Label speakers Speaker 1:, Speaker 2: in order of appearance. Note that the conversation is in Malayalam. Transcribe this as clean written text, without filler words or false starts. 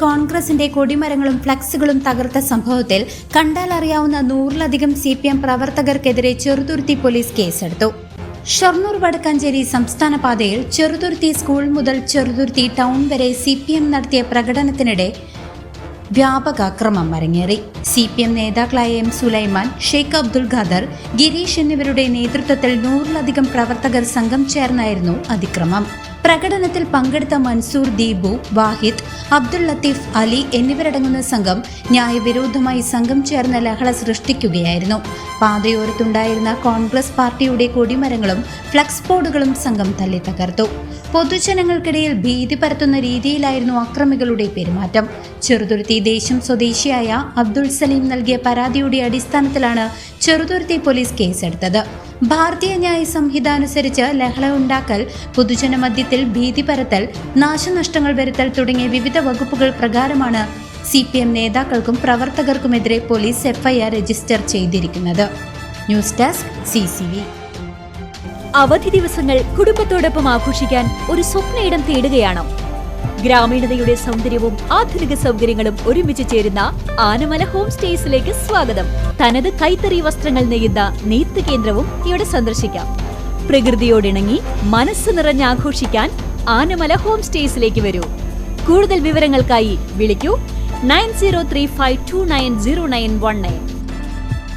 Speaker 1: കോൺഗ്രസിന്റെ കൊടിമരങ്ങളും ഫ്ലക്സുകളും തകർത്ത സംഭവത്തിൽ കണ്ടാലറിയാവുന്ന 100-ലധികം CPM പ്രവർത്തകർക്കെതിരെ ചെറുതുരുത്തി പോലീസ് കേസെടുത്തു. ഷൊർണൂർ വടക്കാഞ്ചേരി സംസ്ഥാന പാതയിൽ ചെറുതുരുത്തി സ്കൂൾ മുതൽ ചെറുതുരുത്തി ടൗൺ വരെ CPM നടത്തിയ പ്രകടനത്തിനിടെ വ്യാപക അക്രമം അരങ്ങേറി. CPM നേതാക്കളായ M. സുലൈമാൻ, ഷെയ്ഖ് അബ്ദുൽ ഖാദർ, ഗിരീഷ് എന്നിവരുടെ നേതൃത്വത്തിൽ 100-ലധികം പ്രവർത്തകർ സംഘം ചേർന്നായിരുന്നു അതിക്രമം. പ്രകടനത്തിൽ പങ്കെടുത്ത മൻസൂർ, ദീപു, വാഹിദ്, അബ്ദുൽ ലത്തീഫ്, അലി എന്നിവരടങ്ങുന്ന സംഘം ന്യായവിരോധമായി സംഘം ചേർന്ന് ലഹള സൃഷ്ടിക്കുകയായിരുന്നു. പാതയോരത്തുണ്ടായിരുന്ന കോൺഗ്രസ് പാർട്ടിയുടെ കൊടിമരങ്ങളും ഫ്ലക്സ് ബോർഡുകളും സംഘം തല്ലി തകർത്തു. പൊതുജനങ്ങൾക്കിടയിൽ ഭീതി പരത്തുന്ന രീതിയിലായിരുന്നു അക്രമികളുടെ പെരുമാറ്റം. ചെറുതുരുത്തി ദേശം സ്വദേശിയായ അബ്ദുൾ സലീം നൽകിയ പരാതിയുടെ അടിസ്ഥാനത്തിലാണ് ചെറുതുരുത്തി പോലീസ് കേസെടുത്തത്. ഭാരതീയ ന്യായ സംഹിത അനുസരിച്ച് ലഹള ഉണ്ടാക്കൽ, പൊതുജന മധ്യത്തിൽ ഭീതി പരത്തൽ, നാശനഷ്ടങ്ങൾ വരുത്തൽ തുടങ്ങിയ വിവിധ വകുപ്പുകൾ പ്രകാരമാണ് CPM നേതാക്കൾക്കും പ്രവർത്തകർക്കുമെതിരെ പോലീസ് FIR രജിസ്റ്റർ ചെയ്തിരിക്കുന്നത്. News desk CCV.
Speaker 2: അവധി ദിവസങ്ങൾ കുടുംബത്തോടൊപ്പം ആഘോഷിക്കാൻ ഒരു സ്വപ്ന ഇടം തേടുകയാണോ? ഗ്രാമീണതയുടെ സൗന്ദര്യവും ആധുനിക സൗകര്യങ്ങളും ഒരുമിച്ച് ചേരുന്ന ആനമല ഹോം സ്റ്റേസിലേക്ക് സ്വാഗതം. തനത് കൈത്തറി വസ്ത്രങ്ങൾ നെയ്യുന്ന നെയ്ത്ത് കേന്ദ്രവും ഇവിടെ സന്ദർശിക്കാം. പ്രകൃതിയോടിണങ്ങി മനസ്സ് നിറഞ്ഞ് ആഘോഷിക്കാൻ ആനമല ഹോം സ്റ്റേസിലേക്ക് വരൂ. കൂടുതൽ വിവരങ്ങൾക്കായി വിളിക്കൂ 9035290919.